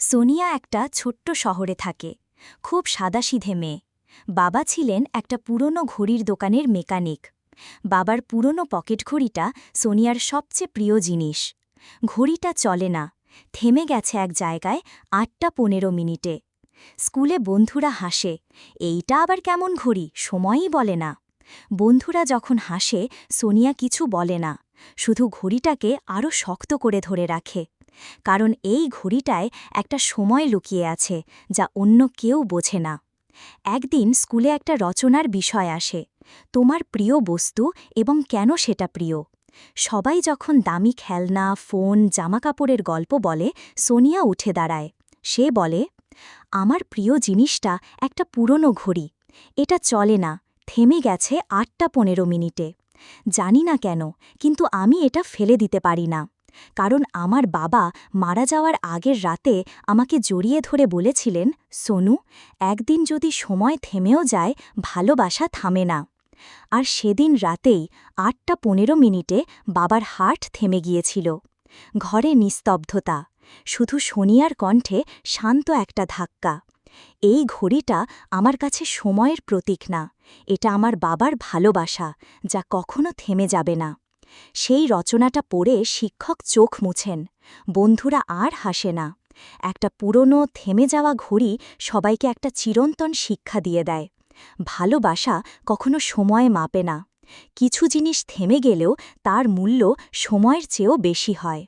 সোনিয়া একটা ছোট্ট শহরে থাকে। খুব সাদাসিধে মেয়ে। বাবা ছিলেন একটা পুরনো ঘড়ির দোকানের মেকানিক। বাবার পুরনো পকেট ঘড়িটা সোনিয়ার সবচেয়ে প্রিয় জিনিস। ঘড়িটা চলে না, থেমে গেছে এক জায়গায় ৮টা ১৫ মিনিটে। স্কুলে বন্ধুরা হাসে, এইটা আবার কেমন ঘড়ি, সময়ই বলে না। বন্ধুরা যখন হাসে, সোনিয়া কিছু বলে না, শুধু ঘড়িটাকে আরও শক্ত করে ধরে রাখে। কারণ এই ঘড়িটায় একটা সময় লুকিয়ে আছে যা অন্য কেউ বোঝে না। একদিন স্কুলে একটা রচনার বিষয় আসে, তোমার প্রিয় বস্তু এবং কেন সেটা প্রিয়। সবাই যখন দামি খেলনা, ফোন, জামাকাপড়ের গল্প বলে, সোনিয়া উঠে দাঁড়ায়। সে বলে, আমার প্রিয় জিনিসটা একটা পুরনো ঘড়ি। এটা চলে না, থেমে গেছে ৮টা ১৫ মিনিটে। জানি না কেন, কিন্তু আমি এটা ফেলে দিতে পারি না। কারণ আমার বাবা মারা যাওয়ার আগের রাতে আমাকে জড়িয়ে ধরে বলেছিলেন, সোনু, একদিন যদি সময় থেমেও যায়, ভালোবাসা থামে না। আর সেদিন রাতেই ৮টা ১৫ মিনিটে বাবার হার্ট থেমে গিয়েছিল। ঘরে নিস্তব্ধতা, শুধু সোনিয়ার কণ্ঠে শান্ত একটা ধাক্কা। এই ঘড়িটা আমার কাছে সময়ের প্রতীক না, এটা আমার বাবার ভালোবাসা, যা কখনো থেমে যাবে না। সেই রচনাটা পড়ে শিক্ষক চোখ মুছেন, বন্ধুরা আর হাসে না। একটা পুরনো থেমে যাওয়া ঘড়ি সবাইকে একটা চিরন্তন শিক্ষা দিয়ে দেয়। ভালোবাসা কখনো সময়ে মাপে না। কিছু জিনিস থেমে গেলেও তার মূল্য সময়ের চেয়েও বেশি হয়।